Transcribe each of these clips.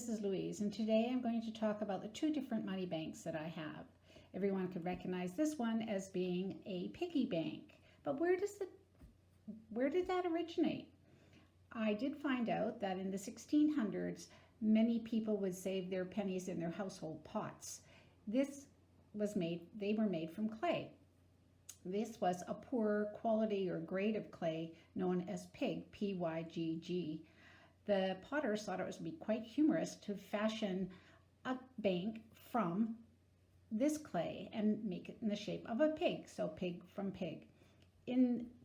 this is Louise, and today I'm going to talk about the two different money banks that I have. Everyone could recognize this one as being a piggy bank, but where did that originate? I did find out that in the 1600s, many people would save their pennies in their household pots. They were made from clay. This was a poor quality or grade of clay known as pig, P-Y-G-G. The potters thought it would be quite humorous to fashion a bank from this clay and make it in the shape of a pig, so pig from pig.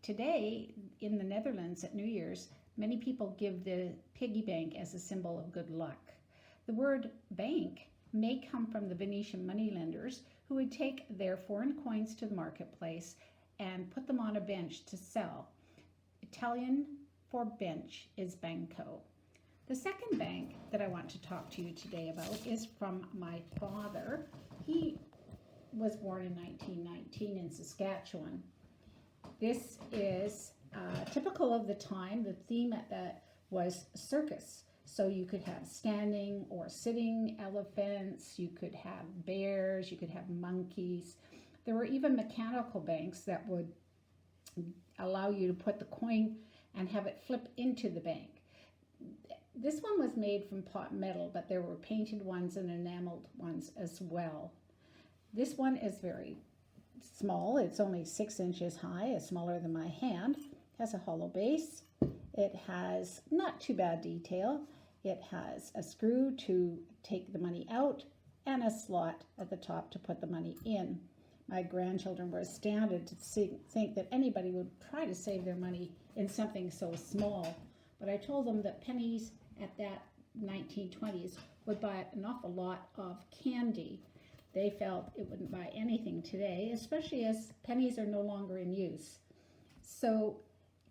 Today, in the Netherlands at New Year's, many people give the piggy bank as a symbol of good luck. The word bank may come from the Venetian moneylenders who would take their foreign coins to the marketplace and put them on a bench to sell. Italian for bench is banco. The second bank that I want to talk to you today about is from my father. He was born in 1919 in Saskatchewan. This is typical of the time. The theme at that was circus. So you could have standing or sitting elephants, you could have bears, you could have monkeys. There were even mechanical banks that would allow you to put the coin and have it flip into the bank. This one was made from pot metal, but there were painted ones and enameled ones as well. This one is very small. It's only 6 inches high. It's smaller than my hand. It has a hollow base. It has not too bad detail. It has a screw to take the money out and a slot at the top to put the money in. My grandchildren were astounded to think that anybody would try to save their money in something so small. But I told them that pennies at that 1920s would buy an awful lot of candy. They felt it wouldn't buy anything today, especially as pennies are no longer in use. So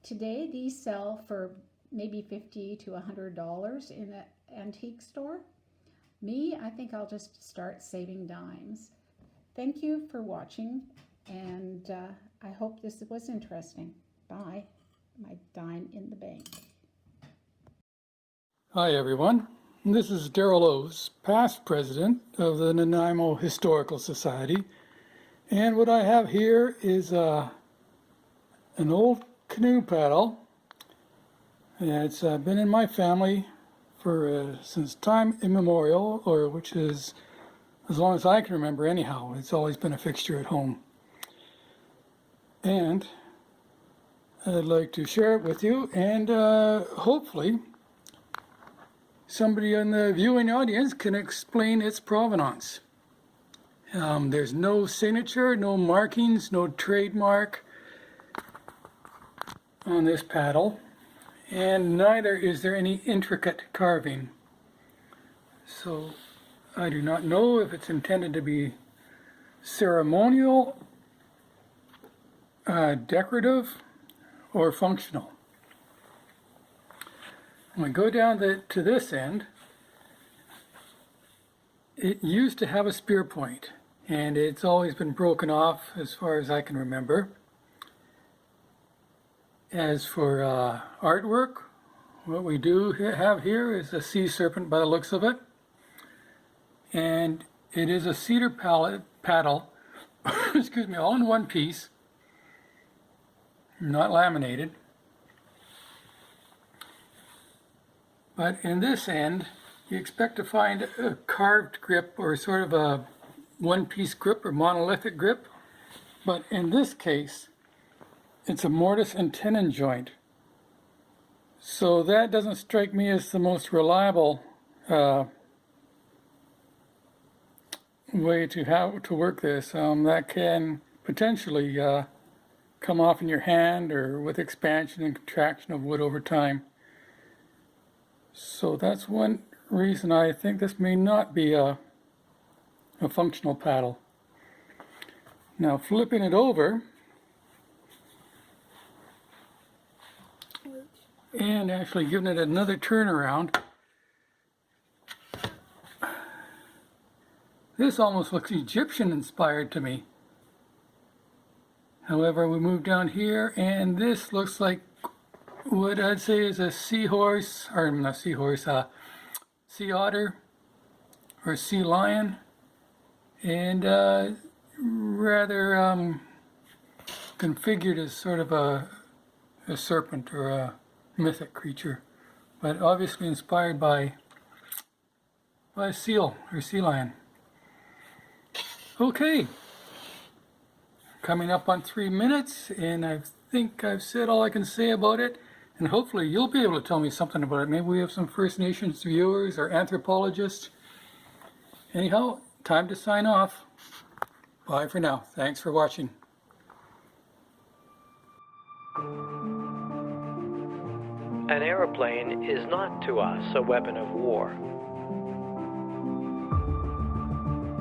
today these sell for maybe $50 to $100 in an antique store. Me, I think I'll just start saving dimes. Thank you for watching, and I hope this was interesting. Bye. My dime in the bank. Hi everyone, this is Darrell Oates, past president of the Nanaimo Historical Society, and what I have here is an old canoe paddle. It's been in my family for since time immemorial, or which is as long as I can remember anyhow. It's always been a fixture at home, and I'd like to share it with you, and hopefully somebody in the viewing audience can explain its provenance. There's no signature, no markings, no trademark on this paddle, and neither is there any intricate carving. So I do not know if it's intended to be ceremonial, decorative, or functional. When we go down to this end, it used to have a spear point, and it's always been broken off as far as I can remember. As for artwork, what we do have here is a sea serpent by the looks of it, and it is a cedar paddle, excuse me, all in one piece, not laminated. But in this end, you expect to find a carved grip or sort of a one-piece grip or monolithic grip. But in this case, it's a mortise and tenon joint. So that doesn't strike me as the most reliable way to work this. That can potentially come off in your hand or with expansion and contraction of wood over time. So that's one reason I think this may not be a functional paddle. Now flipping it over and actually giving it another turn around, this almost looks Egyptian inspired to me. However, we move down here and this looks like what I'd say is a seahorse, or not seahorse, sea otter or sea lion, and rather configured as sort of a serpent or a mythic creature, but obviously inspired by a seal or sea lion. Okay, coming up on 3 minutes, and I think I've said all I can say about it, and hopefully you'll be able to tell me something about it. Maybe we have some First Nations viewers or anthropologists. Anyhow, time to sign off. Bye for now. Thanks for watching. An aeroplane is not to us a weapon of war,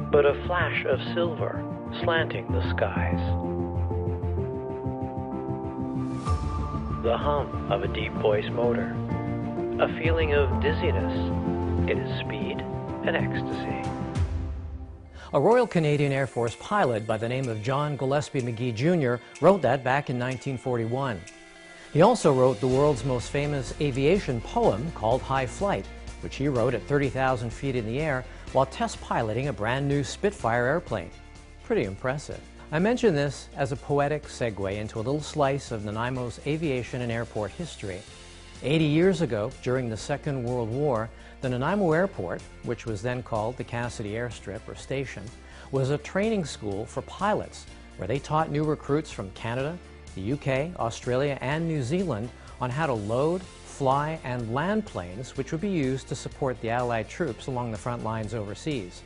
but a flash of silver slanting the skies. The hum of a deep-voice motor, a feeling of dizziness. It is speed and ecstasy. A Royal Canadian Air Force pilot by the name of John Gillespie McGee Jr. wrote that back in 1941. He also wrote the world's most famous aviation poem called High Flight, which he wrote at 30,000 feet in the air while test piloting a brand new Spitfire airplane. Pretty impressive. I mention this as a poetic segue into a little slice of Nanaimo's aviation and airport history. 80 years ago, during the Second World War, the Nanaimo Airport, which was then called the Cassidy Airstrip or Station, was a training school for pilots where they taught new recruits from Canada, the UK, Australia, and New Zealand on how to load, fly, and land planes which would be used to support the Allied troops along the front lines overseas.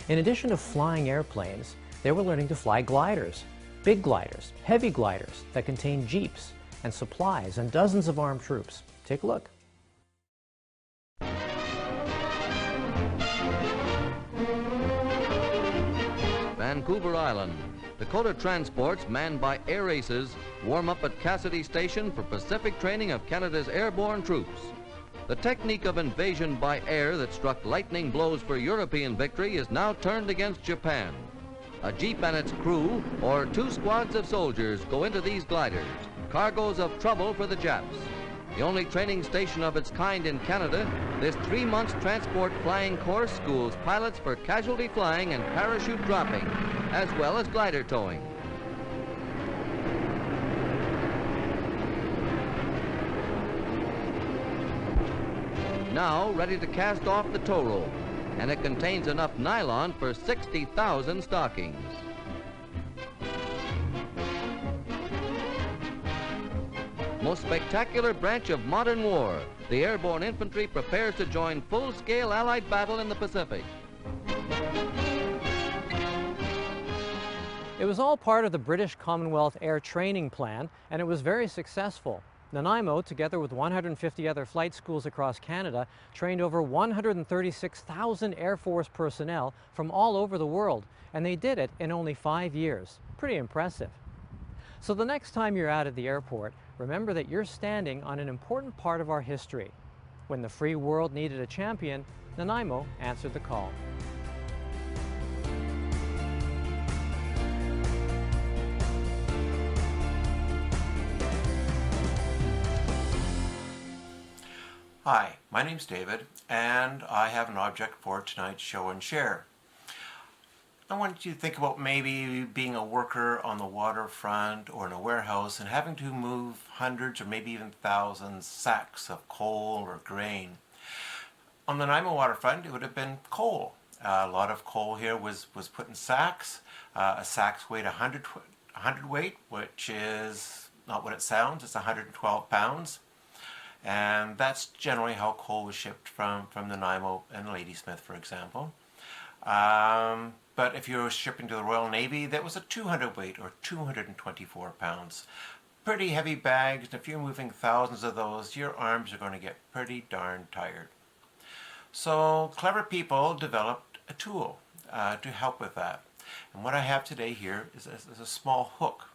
In addition to flying airplanes, they were learning to fly gliders, big gliders, heavy gliders that contained jeeps and supplies and dozens of armed troops. Take a look. Vancouver Island. Dakota transports manned by air aces warm up at Cassidy Station for Pacific training of Canada's airborne troops. The technique of invasion by air that struck lightning blows for European victory is now turned against Japan. A jeep and its crew, or 2 squads of soldiers, go into these gliders, cargoes of trouble for the Japs. The only training station of its kind in Canada, this 3-month transport flying course schools pilots for casualty flying and parachute dropping, as well as glider towing. Now ready to cast off the tow rope, and it contains enough nylon for 60,000 stockings. Most spectacular branch of modern war, the Airborne Infantry prepares to join full-scale Allied battle in the Pacific. It was all part of the British Commonwealth Air Training Plan, and it was very successful. Nanaimo, together with 150 other flight schools across Canada, trained over 136,000 Air Force personnel from all over the world, and they did it in only 5 years. Pretty impressive. So the next time you're out at the airport, remember that you're standing on an important part of our history. When the free world needed a champion, Nanaimo answered the call. Hi, my name's David, and I have an object for tonight's show and share. I want you to think about maybe being a worker on the waterfront or in a warehouse and having to move hundreds or maybe even thousands sacks of coal or grain. On the Nanaimo waterfront, it would have been coal. A lot of coal here was put in sacks. A sack's weighed 100 weight, which is not what it sounds. It's 112 pounds. And that's generally how coal was shipped from Nanaimo and Ladysmith, for example. But if you were shipping to the Royal Navy, that was a 200 weight or 224 pounds. Pretty heavy bags, and if you're moving thousands of those, your arms are going to get pretty darn tired. So clever people developed a tool to help with that. And what I have today here is a small hook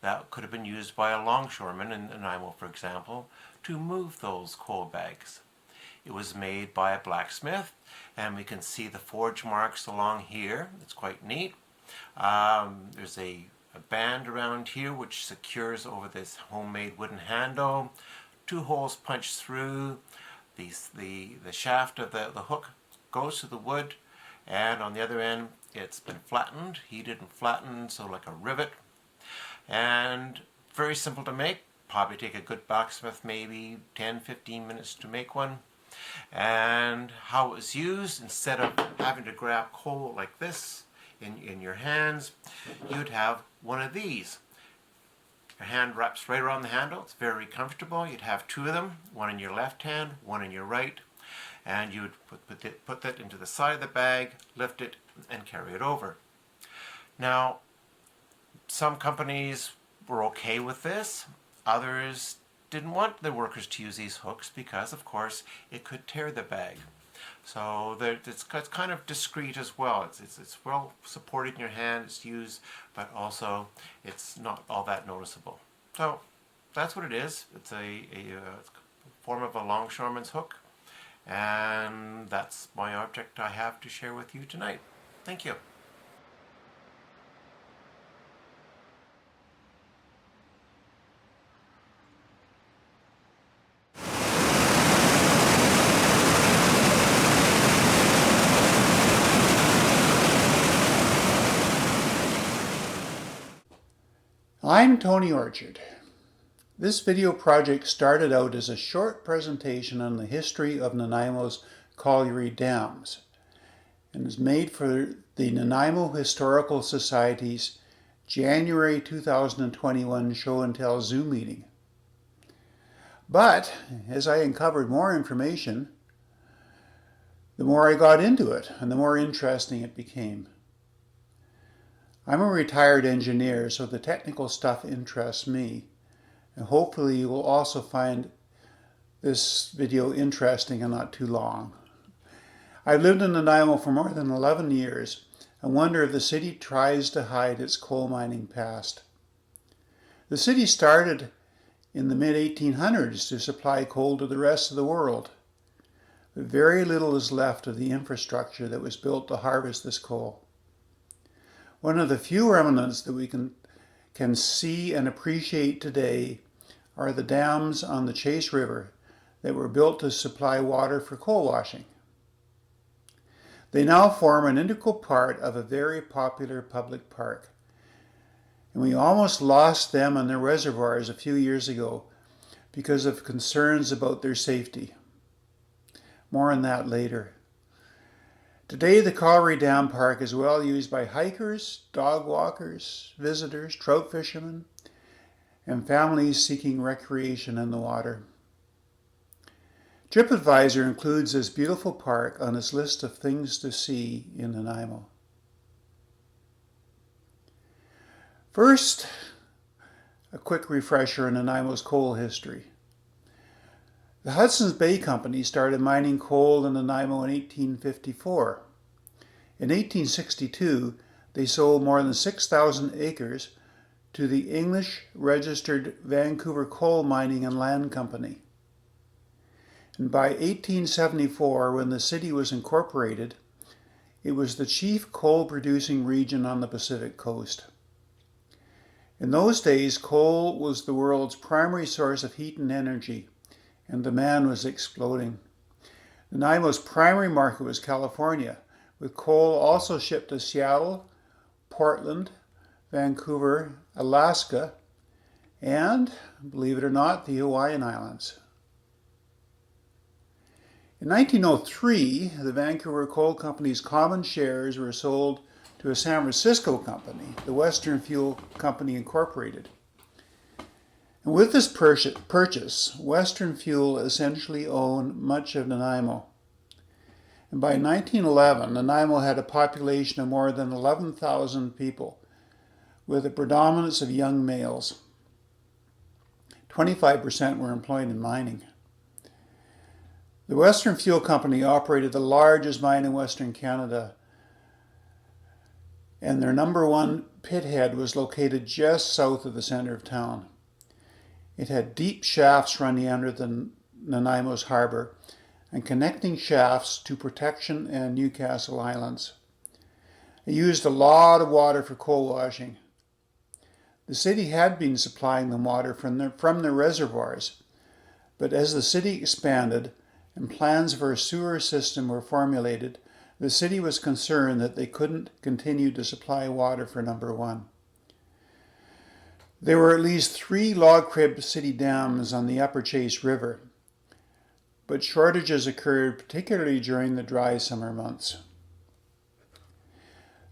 that could have been used by a longshoreman in Nanaimo, for example, to move those coal bags. It was made by a blacksmith, and we can see the forge marks along here. It's quite neat. There's a band around here which secures over this homemade wooden handle. 2 holes punched through. the shaft of the hook goes to the wood, and on the other end it's been flattened, heated and flattened, so like a rivet. And very simple to make. Probably take a good blacksmith maybe 10-15 minutes to make one. And how it was used, instead of having to grab coal like this in your hands, you'd have one of these. Your hand wraps right around the handle. It's very comfortable. You'd have two of them, one in your left hand, one in your right, and you would put that into the side of the bag, lift it, and carry it over. Now, some companies were okay with this. Others didn't want the workers to use these hooks because, of course, it could tear the bag. So it's kind of discreet as well. It's well supported in your hand, it's used, but also it's not all that noticeable. So that's what it is. It's a form of a longshoreman's hook, and that's my object I have to share with you tonight. Thank you. I'm Tony Orchard. This video project started out as a short presentation on the history of Nanaimo's colliery dams and is made for the Nanaimo Historical Society's January 2021 Show and Tell Zoom meeting. But as I uncovered more information, the more I got into it and the more interesting it became. I'm a retired engineer, so the technical stuff interests me, and hopefully you will also find this video interesting and not too long. I've lived in Nanaimo for more than 11 years and wonder if the city tries to hide its coal mining past. The city started in the mid-1800s to supply coal to the rest of the world, but very little is left of the infrastructure that was built to harvest this coal. One of the few remnants that we can see and appreciate today are the dams on the Chase River that were built to supply water for coal washing. They now form an integral part of a very popular public park, and we almost lost them and their reservoirs a few years ago because of concerns about their safety. More on that later. Today, the Colliery Dam Park is well used by hikers, dog walkers, visitors, trout fishermen, and families seeking recreation in the water. TripAdvisor includes this beautiful park on its list of things to see in Nanaimo. First, a quick refresher on Nanaimo's coal history. The Hudson's Bay Company started mining coal in Nanaimo in 1854. In 1862, they sold more than 6,000 acres to the English registered Vancouver Coal Mining and Land Company. And by 1874, when the city was incorporated, it was the chief coal-producing region on the Pacific coast. In those days, coal was the world's primary source of heat and energy, and demand was exploding. Nanaimo's primary market was California, with coal also shipped to Seattle, Portland, Vancouver, Alaska, and, believe it or not, the Hawaiian Islands. In 1903, the Vancouver Coal Company's common shares were sold to a San Francisco company, the Western Fuel Company Incorporated. And with this purchase, Western Fuel essentially owned much of Nanaimo. And by 1911, Nanaimo had a population of more than 11,000 people, with a predominance of young males. 25% were employed in mining. The Western Fuel Company operated the largest mine in Western Canada, and their number one pithead was located just south of the center of town. It had deep shafts running under the Nanaimo's harbor and connecting shafts to Protection and Newcastle Islands. It used a lot of water for coal washing. The city had been supplying them water from their reservoirs, but as the city expanded and plans for a sewer system were formulated, the city was concerned that they couldn't continue to supply water for number one. There were at least 3 log crib city dams on the upper Chase River, but shortages occurred particularly during the dry summer months.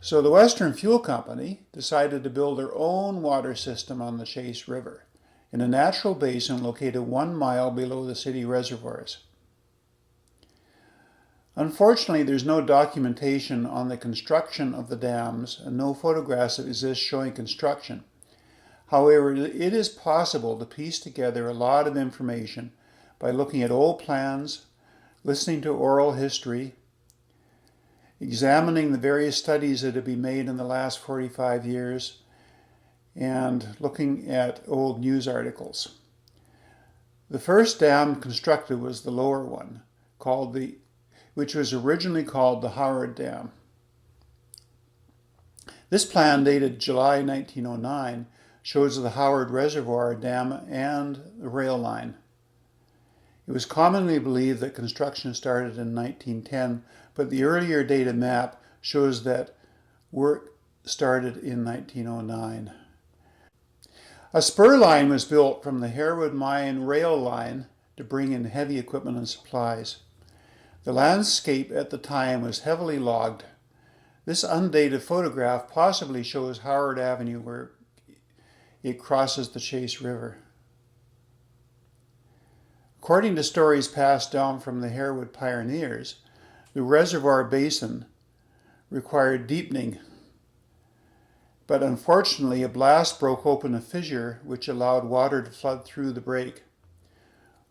So the Western Fuel Company decided to build their own water system on the Chase River in a natural basin located 1 mile below the city reservoirs. Unfortunately, there's no documentation on the construction of the dams and no photographs exist showing construction. However, it is possible to piece together a lot of information by looking at old plans, listening to oral history, examining the various studies that have been made in the last 45 years, and looking at old news articles. The first dam constructed was the lower one, which was originally called the Howard Dam. This plan, dated July 1909, shows the Howard Reservoir Dam and the rail line. It was commonly believed that construction started in 1910, but the earlier dated map shows that work started in 1909. A spur line was built from the Harewood Mine rail line to bring in heavy equipment and supplies. The landscape at the time was heavily logged. This undated photograph possibly shows Howard Avenue where it crosses the Chase River. According to stories passed down from the Harewood pioneers, the reservoir basin required deepening, but unfortunately a blast broke open a fissure which allowed water to flood through the break.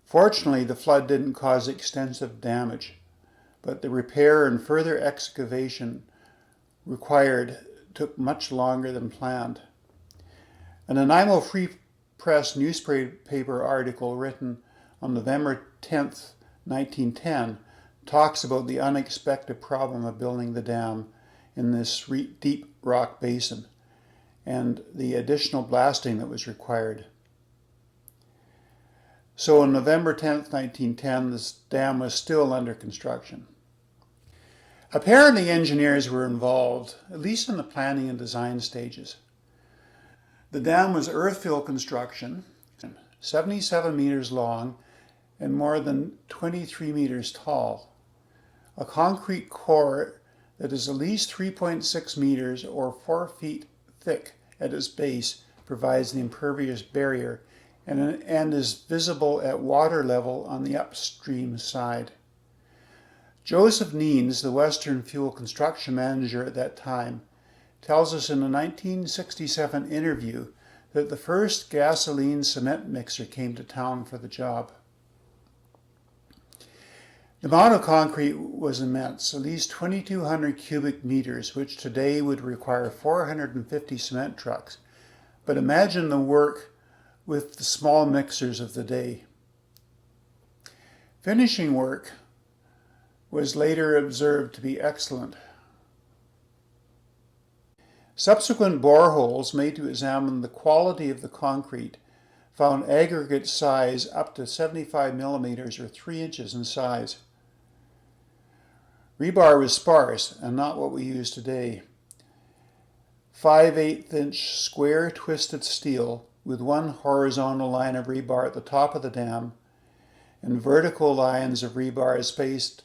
Fortunately, the flood didn't cause extensive damage, but the repair and further excavation required took much longer than planned. A Nanaimo Free Press newspaper article written on November 10th, 1910, talks about the unexpected problem of building the dam in this deep rock basin and the additional blasting that was required. So on November 10th, 1910, this dam was still under construction. Apparently engineers were involved, at least in the planning and design stages. The dam was earth-fill construction, 77 meters long and more than 23 meters tall. A concrete core that is at least 3.6 meters or 4 feet thick at its base provides the impervious barrier and is visible at water level on the upstream side. Joseph Neens, the Western Fuel construction manager at that time, tells us in a 1967 interview that the first gasoline cement mixer came to town for the job. The amount of concrete was immense, at least 2,200 cubic meters, which today would require 450 cement trucks. But imagine the work with the small mixers of the day. Finishing work was later observed to be excellent. Subsequent boreholes made to examine the quality of the concrete found aggregate size up to 75 millimeters or 3 inches in size. Rebar was sparse and not what we use today. 5/8-inch square twisted steel with one horizontal line of rebar at the top of the dam and vertical lines of rebar spaced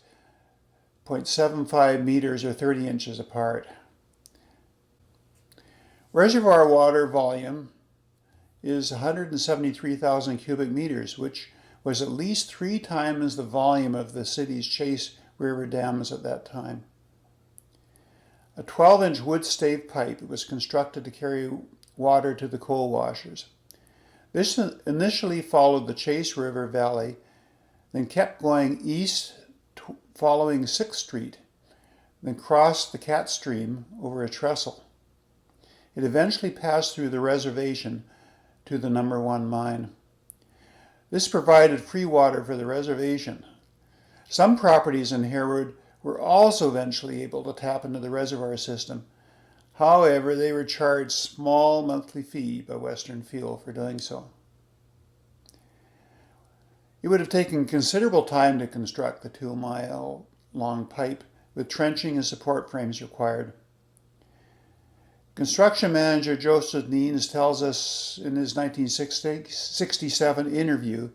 0.75 meters or 30 inches apart. Reservoir water volume is 173,000 cubic meters, which was at least 3 times the volume of the city's Chase River dams at that time. A 12-inch wood stave pipe was constructed to carry water to the coal washers. This initially followed the Chase River Valley, then kept going east following 6th Street, then crossed the Cat Stream over a trestle. It eventually passed through the reservation to the number 1 mine. This provided free water for the reservation. Some properties in Harewood were also eventually able to tap into the reservoir system. However, they were charged a small monthly fee by Western Fuel for doing so. It would have taken considerable time to construct the 2-mile long pipe, with trenching and support frames required. Construction manager Joseph Neens tells us in his 1967 interview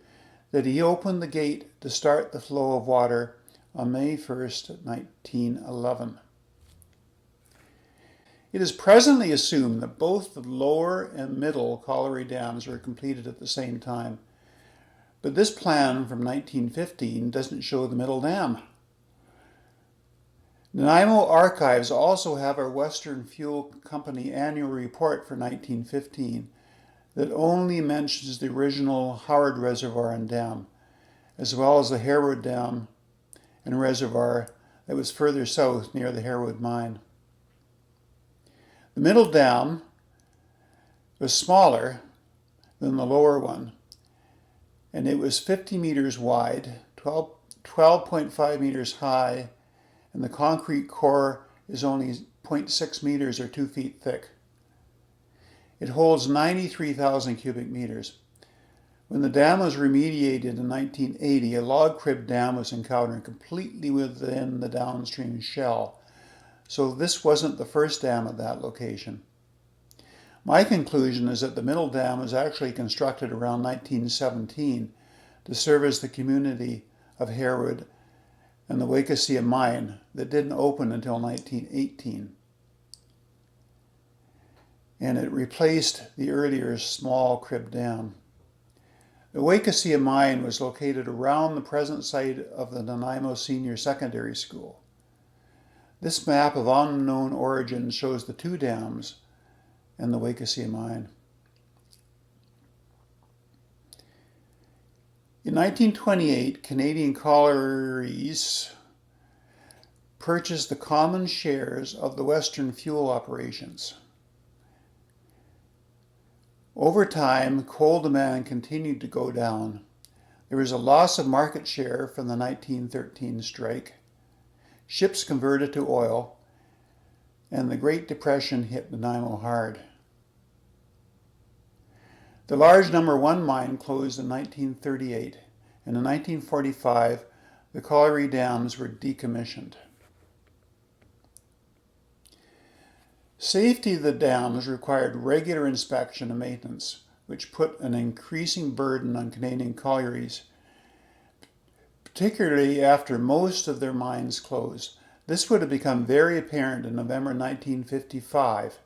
that he opened the gate to start the flow of water on May 1st, 1911. It is presently assumed that both the lower and middle colliery dams were completed at the same time, but this plan from 1915 doesn't show the middle dam. Nanaimo archives also have our Western Fuel Company annual report for 1915 that only mentions the original Howard Reservoir and Dam, as well as the Harewood Dam and Reservoir that was further south near the Harewood Mine. The middle dam was smaller than the lower one, and it was 50 meters wide, 12.5 meters high, and the concrete core is only 0.6 meters or 2 feet thick. It holds 93,000 cubic meters. When the dam was remediated in 1980, a log crib dam was encountered completely within the downstream shell, so this wasn't the first dam at that location. My conclusion is that the middle dam was actually constructed around 1917 to service the community of Harewood and the Waikasia mine that didn't open until 1918. And it replaced the earlier small crib dam. The Waikasia mine was located around the present site of the Nanaimo Senior Secondary School. This map of unknown origin shows the two dams and the Waikasia mine. In 1928, Canadian collieries purchased the common shares of the Western Fuel operations. Over time, coal demand continued to go down. There was a loss of market share from the 1913 strike. Ships converted to oil, and the Great Depression hit Nanaimo hard. The large No. 1 mine closed in 1938, and in 1945, the colliery dams were decommissioned. Safety of the dams required regular inspection and maintenance, which put an increasing burden on Canadian collieries, particularly after most of their mines closed. This would have become very apparent in November 1955,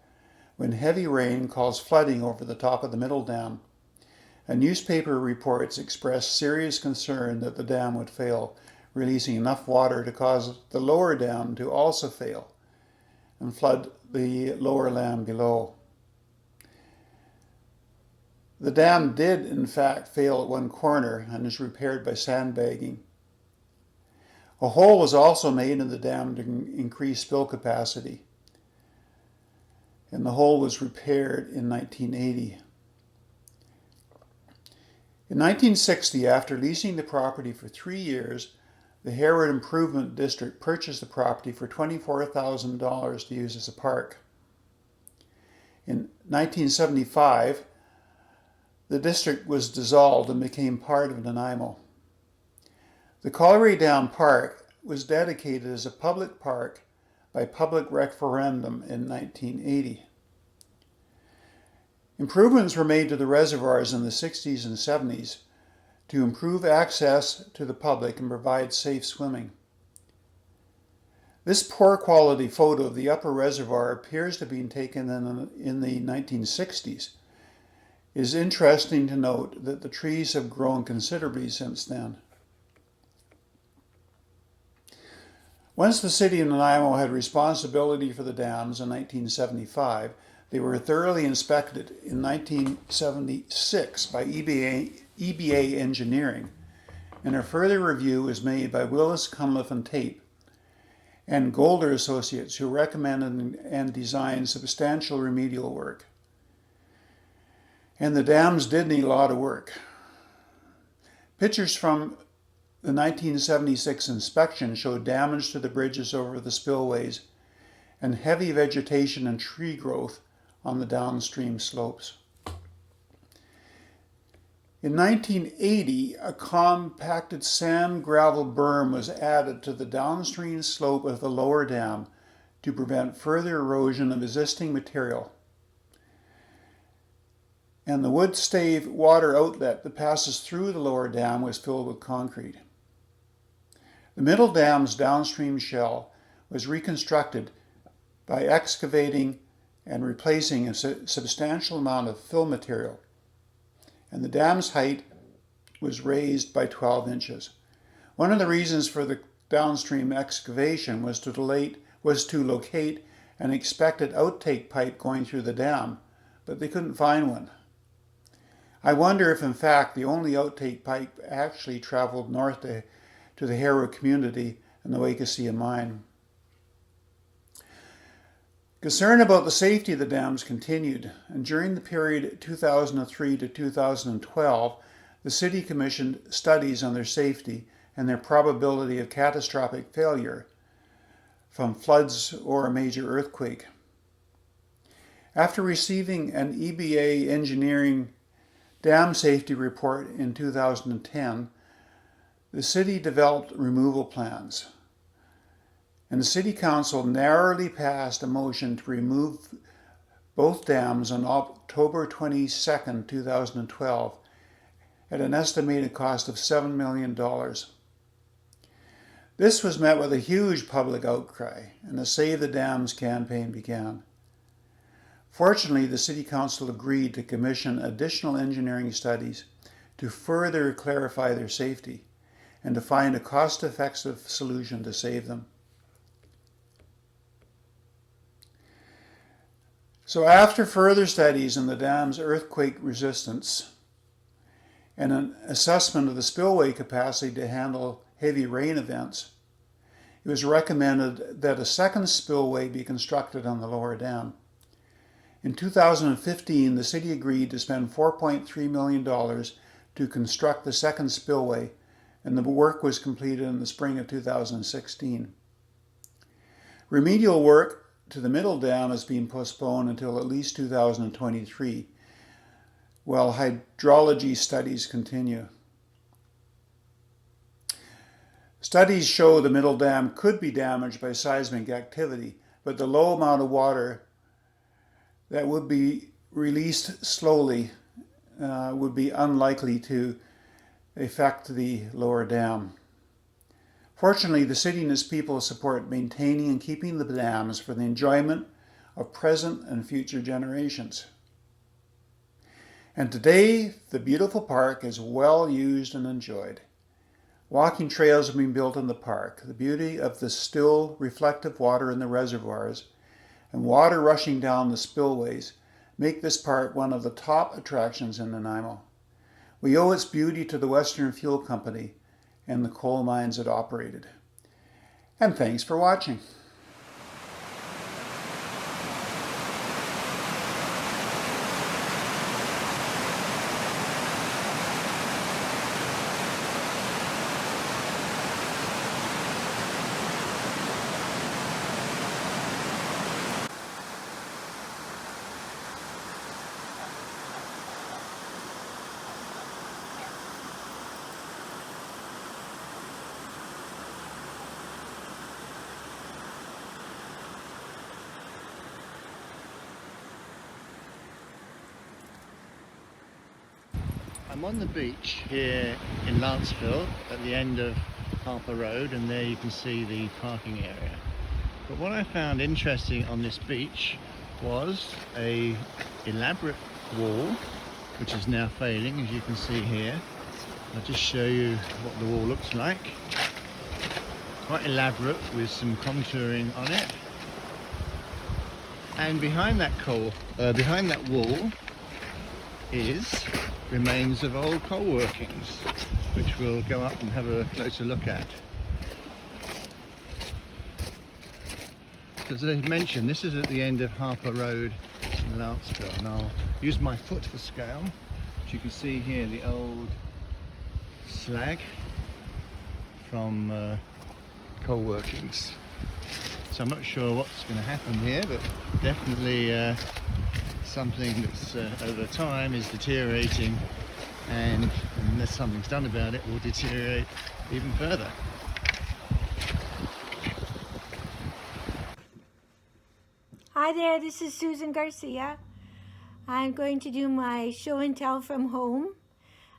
when heavy rain caused flooding over the top of the middle dam. And newspaper reports expressed serious concern that the dam would fail, releasing enough water to cause the lower dam to also fail and flood the lower land below. The dam did, in fact, fail at one corner and is repaired by sandbagging. A hole was also made in the dam to increase spill capacity, and the hole was repaired in 1980. In 1960, after leasing the property for 3 years, the Harewood Improvement District purchased the property for $24,000 to use as a park. In 1975, the district was dissolved and became part of Nanaimo. The Colliery Dam Park was dedicated as a public park by public referendum in 1980. Improvements were made to the reservoirs in the 60s and 70s to improve access to the public and provide safe swimming. This poor quality photo of the upper reservoir appears to have been taken in the 1960s. It is interesting to note that the trees have grown considerably since then. Once the city of Nanaimo had responsibility for the dams in 1975, they were thoroughly inspected in 1976 by EBA Engineering, and a further review was made by Willis, Cunliffe, and Tate, and Golder Associates, who recommended and designed substantial remedial work. And the dams did need a lot of work. Pictures from the 1976 inspection showed damage to the bridges over the spillways and heavy vegetation and tree growth on the downstream slopes. In 1980, a compacted sand gravel berm was added to the downstream slope of the lower dam to prevent further erosion of existing material. And the wood stave water outlet that passes through the lower dam was filled with concrete. The middle dam's downstream shell was reconstructed by excavating and replacing a substantial amount of fill material, and the dam's height was raised by 12 inches. One of the reasons for the downstream excavation was to locate an expected outtake pipe going through the dam, but they couldn't find one. I wonder if, in fact, the only outtake pipe actually traveled north to the Harrow community and the Waikesia mine. Concern about the safety of the dams continued, and during the period 2003 to 2012, the city commissioned studies on their safety and their probability of catastrophic failure from floods or a major earthquake. After receiving an EBA engineering dam safety report in 2010, the city developed removal plans. And the City Council narrowly passed a motion to remove both dams on October 22, 2012, at an estimated cost of $7 million. This was met with a huge public outcry, and the Save the Dams campaign began. Fortunately, the City Council agreed to commission additional engineering studies to further clarify their safety and to find a cost-effective solution to save them. So after further studies on the dam's earthquake resistance and an assessment of the spillway capacity to handle heavy rain events, it was recommended that a second spillway be constructed on the lower dam. In 2015, the city agreed to spend $4.3 million to construct the second spillway, and the work was completed in the spring of 2016. Remedial work to the middle dam has been postponed until at least 2023, while hydrology studies continue. Studies show the middle dam could be damaged by seismic activity, but the low amount of water that would be released slowly would be unlikely to affect the lower dam. Fortunately, the city and its people support maintaining and keeping the dams for the enjoyment of present and future generations. And today, the beautiful park is well used and enjoyed. Walking trails have been built in the park. The beauty of the still, reflective water in the reservoirs and water rushing down the spillways make this park one of the top attractions in Nanaimo. We owe its beauty to the Western Fuel Company and the coal mines it operated. And thanks for watching. I'm on the beach here in Lanceville at the end of Harper Road, and there you can see the parking area. But what I found interesting on this beach was a elaborate wall, which is now failing, as you can see here. I'll just show you what the wall looks like. Quite elaborate with some contouring on it. And behind that wall is remains of old coal workings, which we'll go up and have a closer look at. As I mentioned, this is at the end of Harper Road in Lanceville, and I'll use my foot for scale. As you can see here, the old slag from coal workings. So I'm not sure what's going to happen here, but definitely something that's over time is deteriorating and unless something's done about it, will deteriorate even further. Hi there, this is Susan Garcia. I'm going to do my show and tell from home.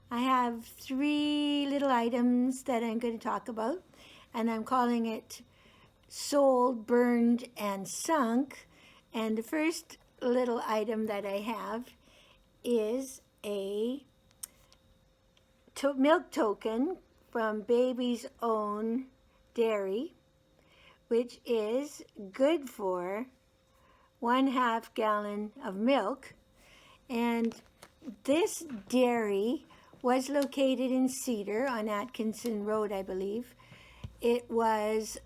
I have 3 little items that I'm going to talk about, and I'm calling it Sold, Burned, and Sunk. And the first little item that I have is a milk token from Baby's Own Dairy, which is good for 1/2 gallon of milk. And this dairy was located in Cedar on Atkinson Road, I believe. It was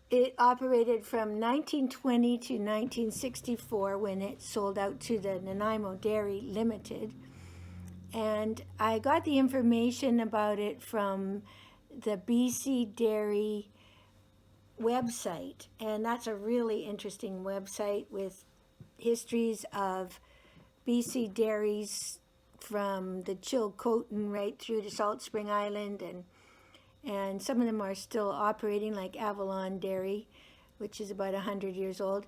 it operated from 1920 to 1964 when it sold out to the Nanaimo Dairy Limited. And I got the information about it from the BC Dairy website, and that's a really interesting website with histories of BC dairies from the Chilcotin right through to Salt Spring Island, and some of them are still operating, like Avalon Dairy, which is about 100 years old.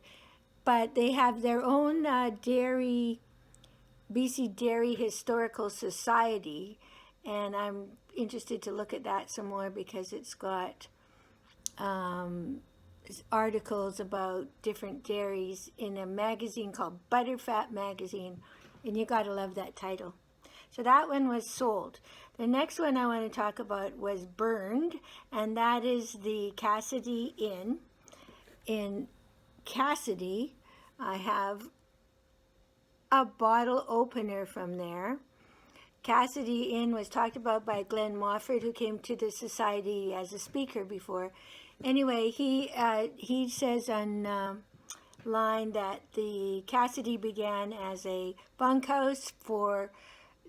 But they have their own dairy, BC Dairy Historical Society, and I'm interested to look at that some more because it's got articles about different dairies in a magazine called Butterfat Magazine, and you gotta love that title. So that one was sold. The next one I want to talk about was burned, and that is the Cassidy Inn. In Cassidy, I have a bottle opener from there. Cassidy Inn was talked about by Glenn Mofford, who came to the society as a speaker before. Anyway, he says on line that the Cassidy began as a bunkhouse for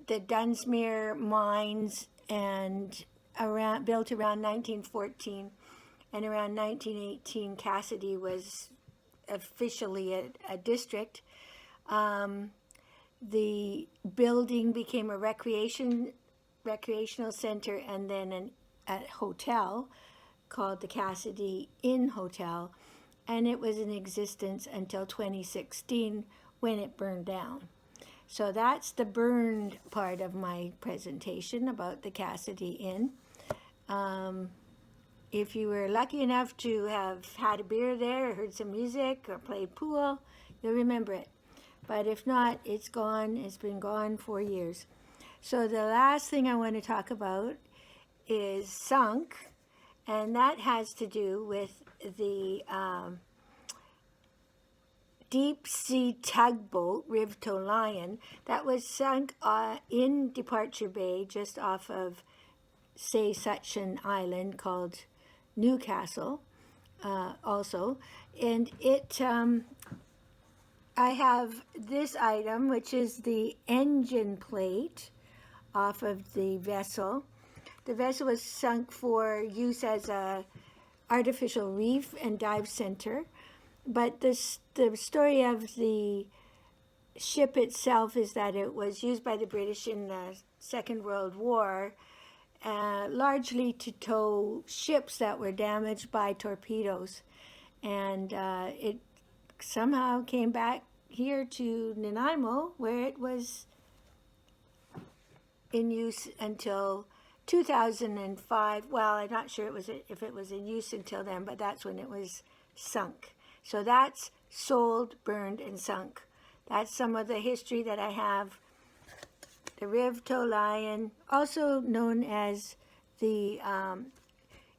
the Dunsmuir mines, and built around 1914, and around 1918 Cassidy was officially a district. The building became a recreational center, and then a hotel called the Cassidy Inn Hotel, and it was in existence until 2016 when it burned down. So that's the burned part of my presentation about the Cassidy Inn. If you were lucky enough to have had a beer there, or heard some music, or played pool, you'll remember it. But if not, it's gone. It's been gone for years. So the last thing I want to talk about is sunk, and that has to do with the deep sea tugboat Rivtow Lion that was sunk in Departure Bay, just off of Say-Such-an Island called Newcastle also. And it I have this item, which is the engine plate off of the vessel. The vessel was sunk for use as a artificial reef and dive center. But the story of the ship itself is that it was used by the British in the Second World War, largely to tow ships that were damaged by torpedoes. And it somehow came back here to Nanaimo, where it was in use until 2005. Well, I'm not sure if it was in use until then, but that's when it was sunk. So that's sold, burned, and sunk. That's some of the history that I have. The Rivtow Lion, also known as the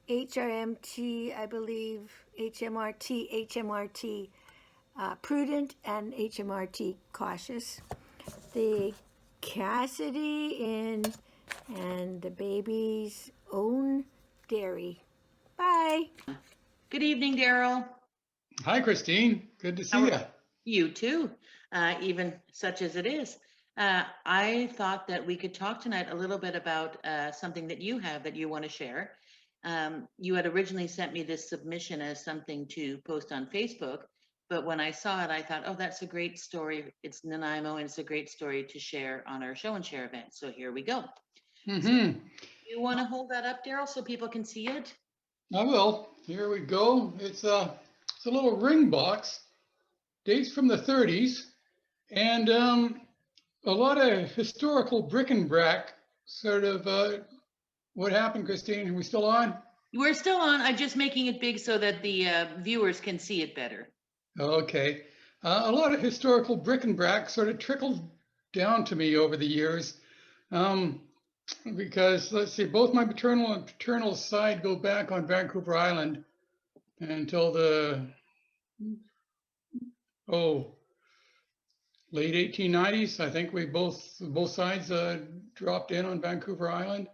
HRMT, I believe, HMRT Prudent, and HMRT Cautious. The Cassidy Inn, and the Baby's Own Dairy. Bye. Good evening, Daryl. Hi, Christine. Good to see you. You too, even such as it is. I thought that we could talk tonight a little bit about something that you have that you want to share. You had originally sent me this submission as something to post on Facebook, But when I saw it, I thought, oh, that's a great story. It's Nanaimo, and it's a great story to share on our show and share event. So here we go. So you want to hold that up, Daryl, so people can see it? I will. Here we go. It's a little ring box. Dates from the 30s, and a lot of historical bric-a-brac. Sort of what happened, Christine? Are we still on? We're still on. I'm just making it big so that the viewers can see it better. Okay. A lot of historical bric-a-brac sort of trickled down to me over the years. Because let's see, both my maternal and paternal side go back on Vancouver Island until the late 1890s. I think we both sides dropped in on Vancouver Island,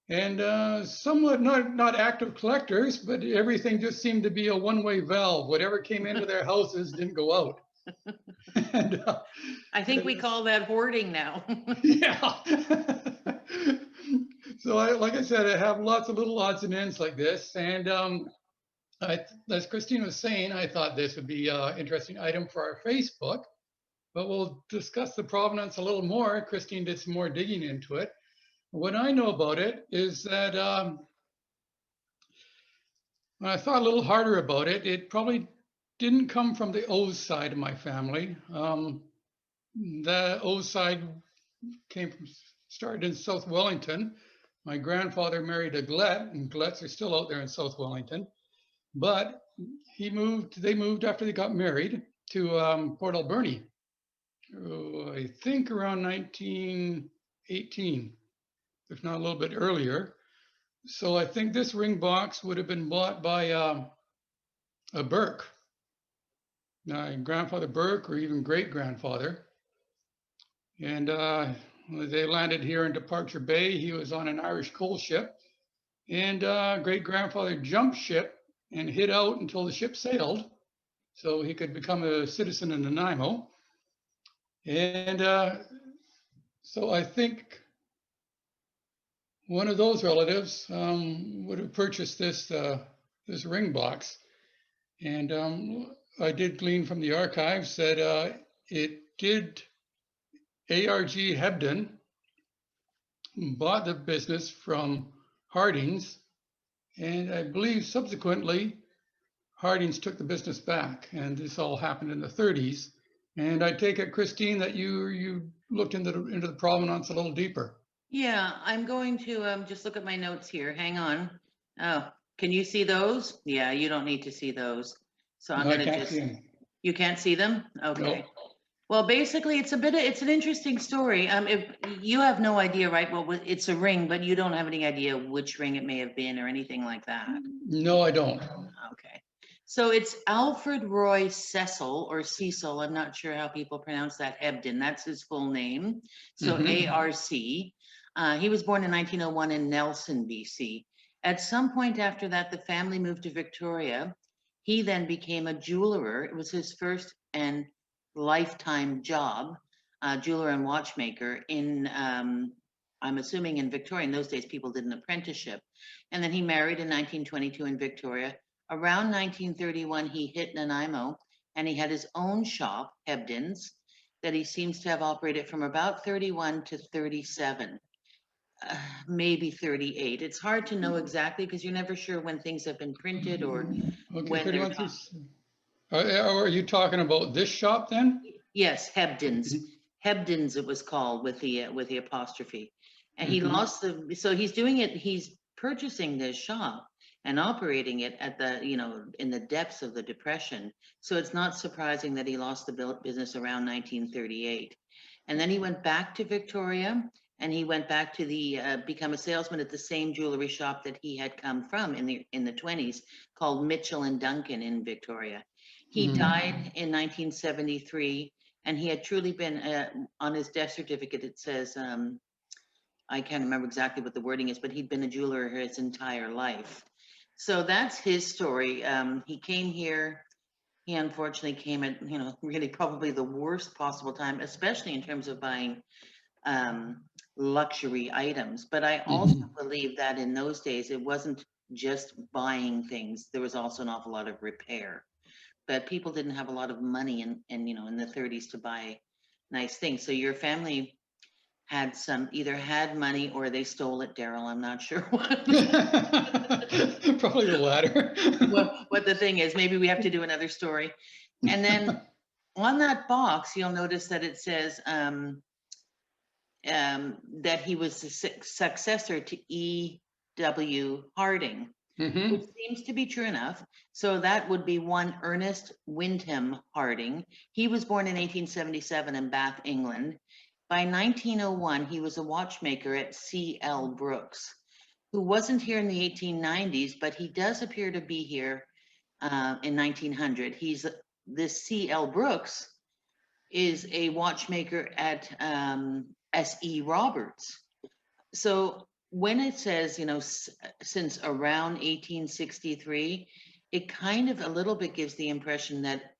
and somewhat not active collectors, but everything just seemed to be a one-way valve. Whatever came into their houses didn't go out. And, I think we call that hoarding now. yeah. So like I said, I have lots of little odds and ends like this, and as Christine was saying, I thought this would be an interesting item for our Facebook, but we'll discuss the provenance a little more. Christine did some more digging into it. What I know about it is that when I thought a little harder about it, it probably didn't come from the O's side of my family. The O's side started in South Wellington. My grandfather married a Glet, and Glets are still out there in South Wellington. But they moved after they got married to Port Alberni, I think around 1918, if not a little bit earlier. So I think this ring box would have been bought by a Burke, grandfather Burke, or even great grandfather. And they landed here in Departure Bay. He was on an Irish coal ship, and great grandfather jumped ship and hid out until the ship sailed, so he could become a citizen in Nanaimo. And so I think one of those relatives would have purchased this ring box. And I did glean from the archives that it did, A.R.G. Hebden bought the business from Harding's, and I believe subsequently Harding's took the business back, and this all happened in the 30s. And I take it, Christine, that you looked into the provenance a little deeper. Yeah, I'm going to just look at my notes here. Hang on. Oh, can you see those? Yeah, you don't need to see those. So I'm going to just, you can't see them? Okay. No. Well, basically, it's an interesting story. If you have no idea, right? Well, it's a ring, but you don't have any idea which ring it may have been or anything like that. No, I don't. Okay. So it's Alfred Roy Cecil or Cecil. I'm not sure how people pronounce that. Hebden. That's his full name. So ARC. He was born in 1901 in Nelson, BC. At some point after that, the family moved to Victoria. He then became a jeweler. It was his first and lifetime job, jeweler and watchmaker in, I'm assuming in Victoria. In those days, people did an apprenticeship. And then he married in 1922 in Victoria. Around 1931, he hit Nanaimo, and he had his own shop, Hebden's, that he seems to have operated from about 31 to 37, maybe 38. It's hard to know exactly because you're never sure when things have been printed or when they're. Are you talking about this shop then? Yes, Hebden's. Hebden's it was called with the apostrophe. And he lost so he's doing it, he's purchasing this shop and operating it at the, in the depths of the Depression. So it's not surprising that he lost the business around 1938. And then he went back to Victoria, and he went back to become a salesman at the same jewelry shop that he had come from in the 20s, called Mitchell and Duncan in Victoria. He died in 1973, and he had truly been, on his death certificate, it says, I can't remember exactly what the wording is, but he'd been a jeweler his entire life. So that's his story. He came here. He unfortunately came at, really probably the worst possible time, especially in terms of buying luxury items. But I also believe that in those days, it wasn't just buying things. There was also an awful lot of repair. but people didn't have a lot of money in you know, in the 30s to buy nice things. So your family had either had money or they stole it, Daryl. I'm not sure what. Probably the latter. what the thing is. Maybe we have to do another story. And then on that box, you'll notice that it says that he was the successor to E.W. Harding, which seems to be true enough. So that would be one Ernest Wyndham Harding. He was born in 1877 in Bath, England. By 1901, he was a watchmaker at C.L. Brooks, who wasn't here in the 1890s, but he does appear to be here in 1900. This C.L. Brooks is a watchmaker at S.E. Roberts. So when it says, you know, since around 1863, it kind of a little bit gives the impression that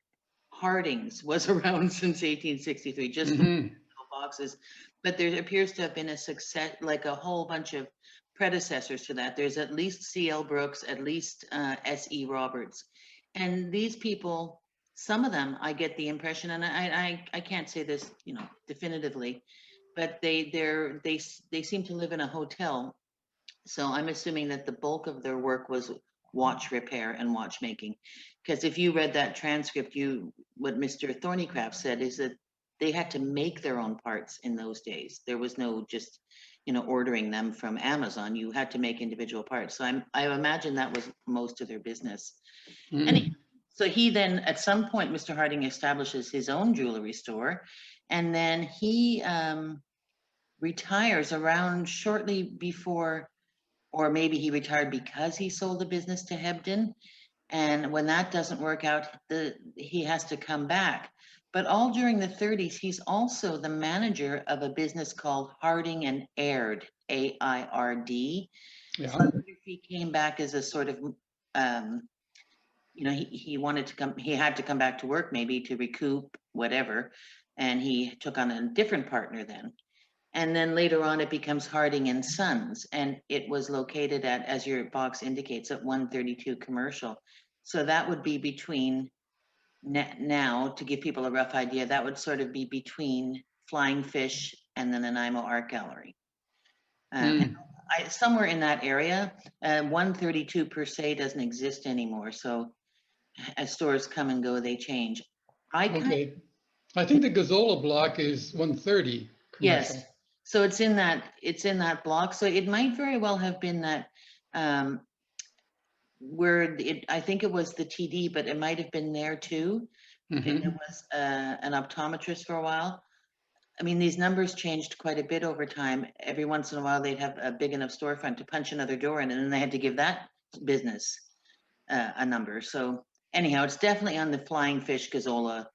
Harding's was around since 1863, just boxes. But there appears to have been a success, like a whole bunch of predecessors to that. There's at least C.L. Brooks, at least S.E. Roberts. And these people, some of them, I get the impression, and I can't say this, you know, definitively, but they seem to live in a hotel. So I'm assuming that the bulk of their work was watch repair and watchmaking. Because if you read that transcript, what Mr. Thornycraft said is that they had to make their own parts in those days. There was no just, you know, ordering them from Amazon. You had to make individual parts. So I imagine that was most of their business. And so he then, at some point, Mr. Harding establishes his own jewelry store, and then he retires around shortly before, or maybe he retired because he sold the business to Hebden. And when that doesn't work out, he has to come back. But all during the 30s, he's also the manager of a business called Harding and Aird, A-I-R-D. Yeah. So he came back as a sort of, you know, he wanted to come, he had to come back to work maybe to recoup whatever. And he took on a different partner then. And then later on, it becomes Harding and Sons, and it was located at, as your box indicates, at 132 Commercial. So that would be between, now, to give people a rough idea, that would sort of be between Flying Fish and the Nanaimo Art Gallery. Somewhere in that area. 132 per se doesn't exist anymore. So as stores come and go, they change. Okay. I think the Gazzola block is 130 Commercial. Yes. So it's in that block. So it might very well have been that where I think it was the TD, but it might have been there too. And it was an optometrist for a while. I mean, these numbers changed quite a bit over time. Every once in a while, they'd have a big enough storefront to punch another door in, and then they had to give that business a number. So anyhow, it's definitely on the Flying Fish Gazzola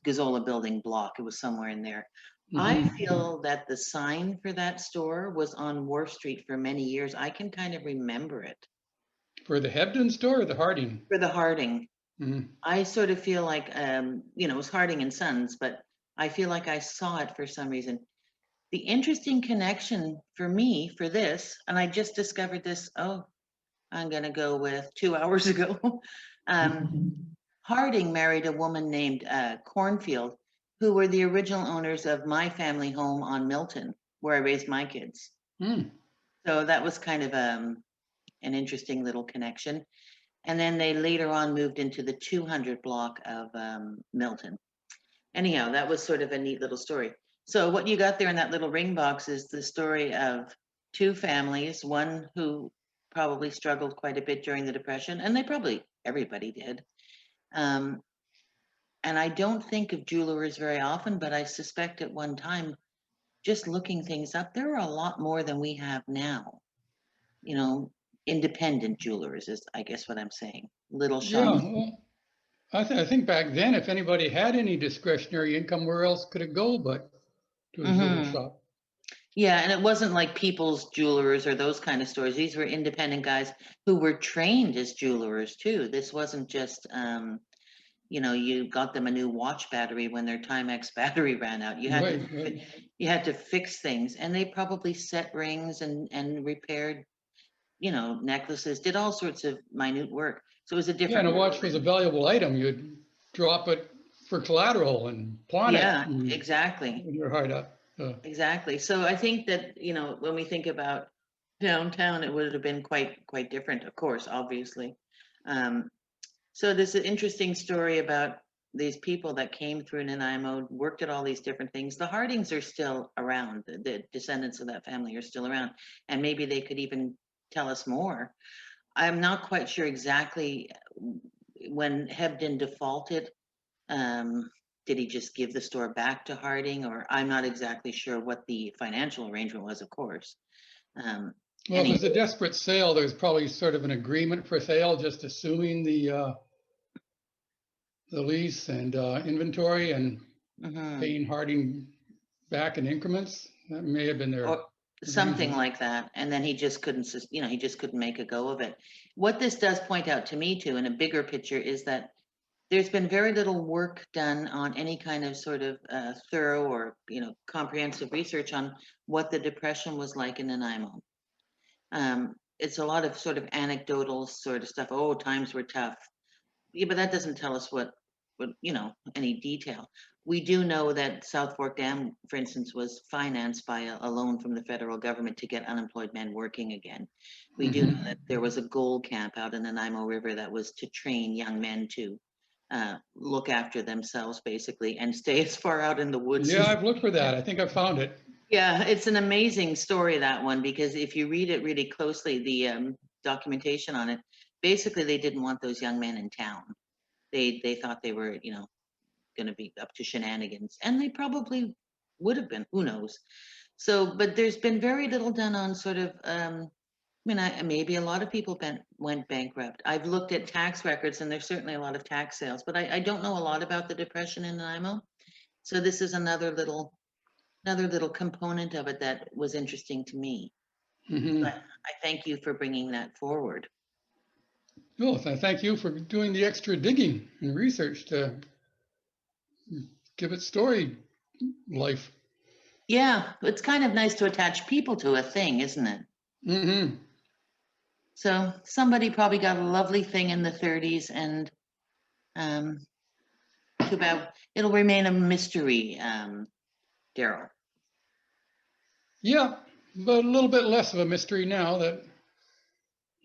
Gazzola building block. It was somewhere in there. I feel that the sign for that store was on Wharf Street for many years. I can kind of remember it. For the Hebden store or the Harding? For the Harding. I sort of feel like, you know, it was Harding and Sons, but I feel like I saw it for some reason. The interesting connection for me for this, and I just discovered this, I'm going to go with 2 hours ago. Harding married a woman named Cornfield, who were the original owners of my family home on Milton, where I raised my kids. So that was kind of an interesting little connection. And then they later on moved into the 200 block of Milton. Anyhow, that was sort of a neat little story. So what you got there in that little ring box is the story of two families, one who probably struggled quite a bit during the Depression, and everybody did. And I don't think of jewelers very often, but I suspect at one time, just looking things up, there were a lot more than we have now. You know, independent jewelers is, I guess, what I'm saying. Little shops. Yeah, well, I think back then, if anybody had any discretionary income, where else could it go but to a jewelry shop? Yeah, and it wasn't like People's Jewelers or those kind of stores. These were independent guys who were trained as jewelers too. This wasn't just, you know, you got them a new watch battery when their Timex battery ran out. You had you had to fix things, and they probably set rings and repaired, you know, necklaces, did all sorts of minute work. So it was a Yeah, different. and a watch was a valuable item. You'd drop it for collateral and pawn Yeah, it exactly. when you're hard up. Exactly. So I think that, when we think about downtown, it would have been quite different, of course, obviously. So there's an interesting story about these people that came through Nanaimo, worked at all these different things. The Hardings are still around. The descendants of that family are still around, and maybe they could even tell us more. I'm not quite sure exactly when Hebden defaulted. Did he just give the store back to Harding, or I'm not exactly sure what the financial arrangement was, of course. Well, if it was a desperate sale, there's probably sort of an agreement for sale, just assuming the lease and inventory and paying Harding back in increments. That may have been their or something like that, and then he just couldn't, he just couldn't make a go of it. What this does point out to me too, in a bigger picture, is that there's been very little work done on any kind of sort of thorough or comprehensive research on what the Depression was like in Nanaimo. It's a lot of sort of anecdotal sort of stuff. Oh, times were tough. Yeah, but that doesn't tell us what any detail. We do know that South Fork Dam, for instance, was financed by a loan from the federal government to get unemployed men working again. We do know that there was a gold camp out in the Nanaimo River that was to train young men to look after themselves, basically, and stay as far out in the woods. Yeah, I've looked for that. I think I found it. Yeah, it's an amazing story, that one, because if you read it really closely, the documentation on it, basically they didn't want those young men in town. They thought they were, going to be up to shenanigans, and they probably would have been. Who knows? So, but there's been very little done on sort of. Maybe a lot of people went bankrupt. I've looked at tax records, and there's certainly a lot of tax sales, but I don't know a lot about the Depression in Nanaimo. So this is another little component of it that was interesting to me. But I thank you for bringing that forward. Well, thank you for doing the extra digging and research to give it story life. Yeah, it's kind of nice to attach people to a thing, isn't it? So somebody probably got a lovely thing in the 30s, and too bad it'll remain a mystery, Daryl. Yeah, but a little bit less of a mystery now that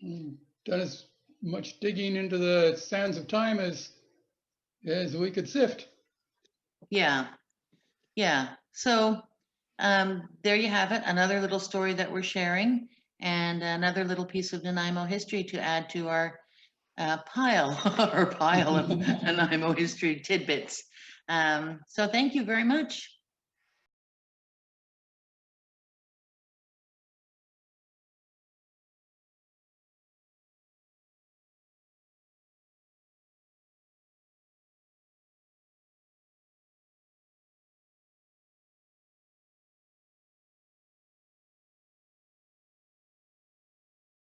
done as much digging into the sands of time as we could sift. Yeah. So there you have it, another little story that we're sharing, and another little piece of Nanaimo history to add to our pile of Nanaimo history tidbits. So thank you very much.